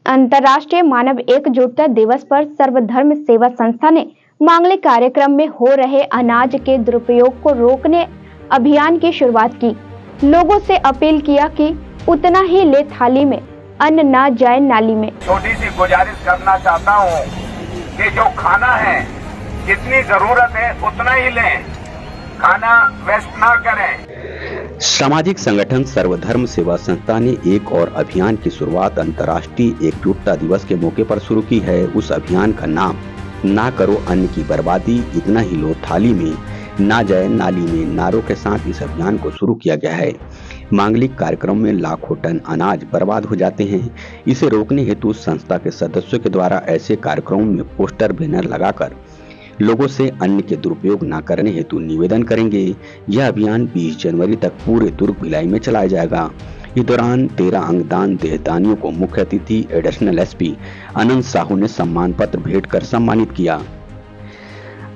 अंतर्राष्ट्रीय मानव एकजुटता दिवस पर सर्वधर्म सेवा संस्था ने मांगलिक कार्यक्रम में हो रहे अनाज के दुरुपयोग को रोकने अभियान की शुरुआत की। लोगों से अपील किया कि उतना ही ले थाली में, अन्न ना जाए नाली में। छोटी सी गुजारिश करना चाहता हूँ कि जो खाना है जितनी जरूरत है उतना ही लें, खाना वेस्ट ना करें। सामाजिक संगठन सर्वधर्म सेवा संस्था ने एक और अभियान की शुरुआत अंतर्राष्ट्रीय एकजुटता दिवस के मौके पर शुरू की है। उस अभियान का नाम ना करो अन्न की बर्बादी, इतना ही लो थाली में, ना जाए नाली में नारों के साथ इस अभियान को शुरू किया गया है। मांगलिक कार्यक्रम में लाखों टन अनाज बर्बाद हो जाते हैं। इसे रोकने हेतु संस्था के सदस्यों के द्वारा ऐसे कार्यक्रमों में पोस्टर बैनर लगाकर लोगों से अन्न के दुरुपयोग न करने हेतु निवेदन करेंगे। यह अभियान 20 जनवरी तक पूरे दुर्ग भिलाई में चलाया जाएगा। इस दौरान 13 अंगदान देहदानियों को मुख्य अतिथि एडिशनल एसपी अनंत साहू ने सम्मान पत्र भेंट कर सम्मानित किया।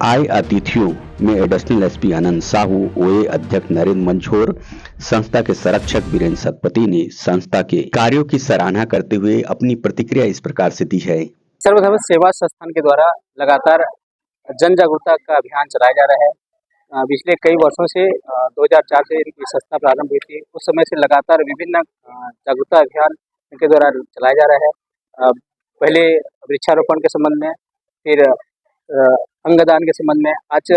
आए अतिथियों में एडिशनल एसपी अनंत साहू, ओए अध्यक्ष नरेंद्र मंझोर, संस्था के संरक्षक वीरेंद्र सतपति ने संस्था के कार्यों की सराहना करते हुए अपनी प्रतिक्रिया इस प्रकार से दी है। सर्वधर्म सेवा संस्थान के द्वारा लगातार जन जागरूकता का अभियान चलाया जा रहा है। पिछले कई वर्षों से 2004 से इनकी संस्था प्रारंभ हुई थी। उस समय से लगातार विभिन्न जागरूकता अभियान इनके द्वारा चलाया जा रहा है। पहले वृक्षारोपण के संबंध में, फिर अंगदान के संबंध में, आज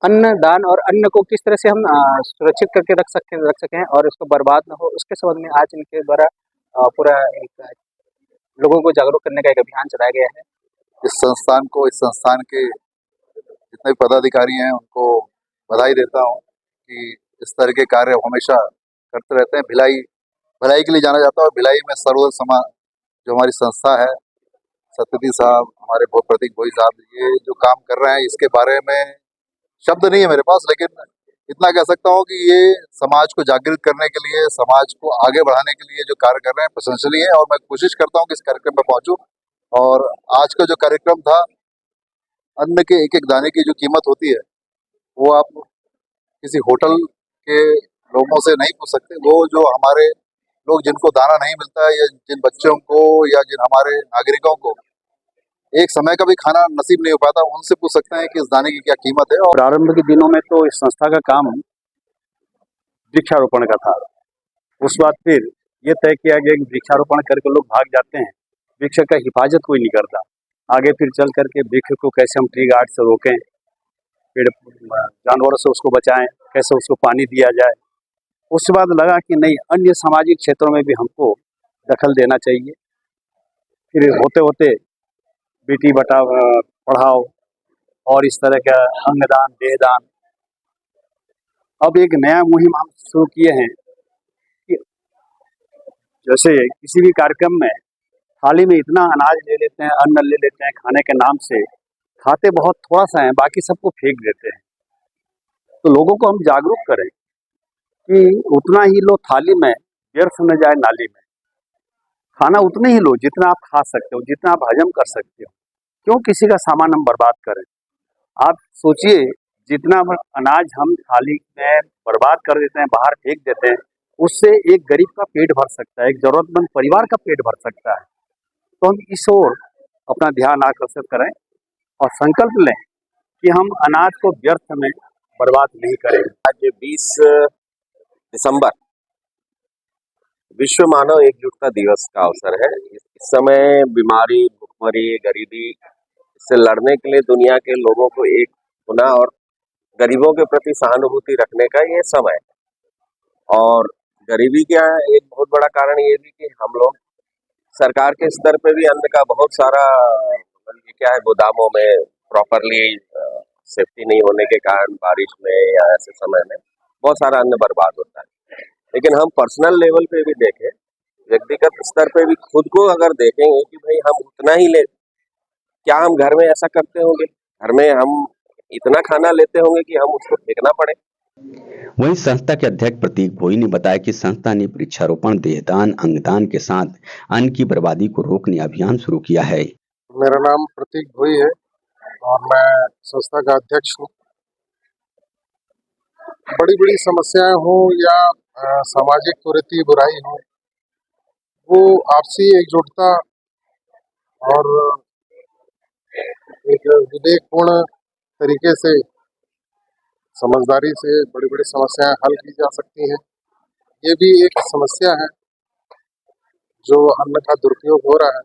अन्नदान और अन्न को किस तरह से हम सुरक्षित करके रख सकें और उसको बर्बाद न हो, उसके संबंध में आज इनके द्वारा पूरा एक लोगों को जागरूक करने का एक अभियान चलाया गया है। इस संस्थान के जितने पदाधिकारी हैं उनको बधाई देता हूं कि इस तरह के कार्य हमेशा करते रहते हैं। भिलाई के लिए जाना जाता है और भिलाई में सर्वधर्म समाज जो हमारी संस्था है, सत्यपति साहब, हमारे प्रतीक भोई साहब, ये जो काम कर रहे हैं इसके बारे में शब्द नहीं है मेरे पास, लेकिन इतना कह सकता हूँ कि ये समाज को जागृत करने के लिए, समाज को आगे बढ़ाने के लिए जो कार्य कर रहे हैं प्रशंसनीय है। और मैं कोशिश करता हूँ कि इस कार्यक्रम में पहुंचूं। और आज का जो कार्यक्रम था, अन्न के एक एक दाने की जो कीमत होती है वो आप किसी होटल के लोगों से नहीं पूछ सकते। वो जो हमारे लोग जिनको दाना नहीं मिलता है, या जिन बच्चों को या जिन हमारे नागरिकों को एक समय का भी खाना नसीब नहीं हो पाता, उनसे पूछ सकते हैं कि इस दाने की क्या कीमत है। और प्रारंभ के दिनों में तो इस संस्था का काम वृक्षारोपण का था। उस बाद फिर ये तय किया गया कि वृक्षारोपण करके लोग भाग जाते हैं, वृक्ष का हिफाजत कोई नहीं करता। आगे फिर चल करके वृक्ष को कैसे हम ट्री गार्ड से रोकें, पेड़ जानवरों से उसको बचाएं, कैसे उसको पानी दिया जाए। उसके बाद लगा कि नहीं, अन्य सामाजिक क्षेत्रों में भी हमको दखल देना चाहिए। फिर होते होते बेटी पढ़ाओ और इस तरह का अंगदान, देहदान, अब एक नया मुहिम हम शुरू किए हैं कि जैसे किसी भी कार्यक्रम में थाली में इतना अनाज ले लेते हैं, अन्न ले लेते हैं, खाने के नाम से खाते बहुत थोड़ा सा है, बाकी सबको फेंक देते हैं। तो लोगों को हम जागरूक करें कि उतना ही लो थाली में, व्यर्थ न जाए नाली में। खाना उतना ही लो जितना आप खा सकते हो, जितना आप हजम कर सकते हो। क्यों किसी का सामान हम बर्बाद करें? आप सोचिए, जितना अनाज हम थाली में बर्बाद कर देते हैं, बाहर फेंक देते हैं, उससे एक गरीब का पेट भर सकता है, एक जरूरतमंद परिवार का पेट भर सकता है। तो हम इस ओर अपना ध्यान आकर्षित करें और संकल्प लें कि हम अनाज को व्यर्थ में बर्बाद नहीं करेंगे। आज 20 दिसंबर विश्व मानव एकजुटता दिवस का अवसर है। इस समय बीमारी, भुखमरी, गरीबी से लड़ने के लिए दुनिया के लोगों को एक होना और गरीबों के प्रति सहानुभूति रखने का ये समय है। और गरीबी क्या है, एक बहुत बड़ा कारण ये भी कि हम लोग सरकार के स्तर पे भी अन्न का बहुत सारा क्या है, गोदामों में प्रॉपरली सेफ्टी नहीं होने के कारण बारिश में या ऐसे समय में बहुत सारा अन्न बर्बाद होता है। लेकिन हम पर्सनल लेवल पे भी देखें, व्यक्तिगत स्तर पे भी खुद को अगर देखेंगे कि भाई हम उतना ही ले, क्या हम घर में ऐसा करते होंगे, घर में हम इतना खाना लेते होंगे कि हम उसको फेंकना पड़े। वहीं संस्था के अध्यक्ष प्रतीक भोई ने बताया कि संस्था ने वृक्षारोपण, देहदान, अंगदान के साथ अन्न की बर्बादी को रोकने अभियान शुरू किया है। मेरा नाम प्रतीक भोई है और मैं संस्था का अध्यक्ष हूँ। बड़ी बड़ी समस्याएं हो या सामाजिक कुरीति बुराई हो, वो आपसी एकजुटता और एक विवेकपूर्ण तरीके से, समझदारी से बड़ी बड़ी समस्याएं हल की जा सकती हैं। ये भी एक समस्या है जो अन्न का दुरुपयोग हो रहा है।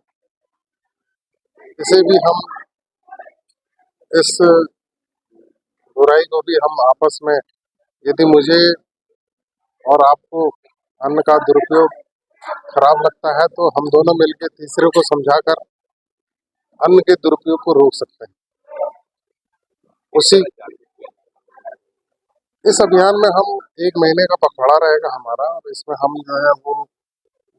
इसे भी हम, इस बुराई को भी हम आपस में, यदि मुझे और आपको अन्न का दुरुपयोग खराब लगता है तो हम दोनों मिलकर तीसरे को समझाकर अन्न के दुरुपयोग को रोक सकते हैं। उसी इस अभियान में हम 1 महीने का पखवाड़ा रहेगा हमारा, और इसमें हम जो है वो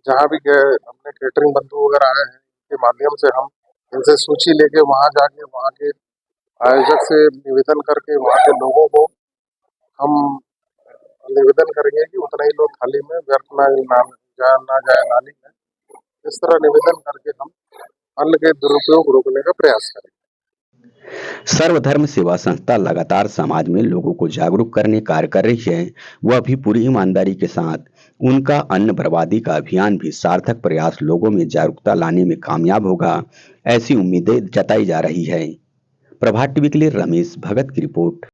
जहाँ भी गए, अपने केटरिंग बंधु वगैरह आए हैं, के माध्यम से हम इनसे सूची लेके वहाँ जाके वहाँ के आयोजक से निवेदन करके वहाँ के लोगों को हम निवेदन करेंगे कि उतना ही लोग थाली में व्यर्थ ना जाए नाली में। इस तरह निवेदन करके हम अन्न के दुरुपयोग रोकने का प्रयास करेंगे। सर्वधर्म सेवा संस्था लगातार समाज में लोगों को जागरूक करने कार्य कर रही है। वह भी पूरी ईमानदारी के साथ। उनका अन्न बर्बादी का अभियान भी सार्थक प्रयास लोगों में जागरूकता लाने में कामयाब होगा, ऐसी उम्मीदें जताई जा रही है। प्रभात टीवी के लिए रमेश भगत की रिपोर्ट।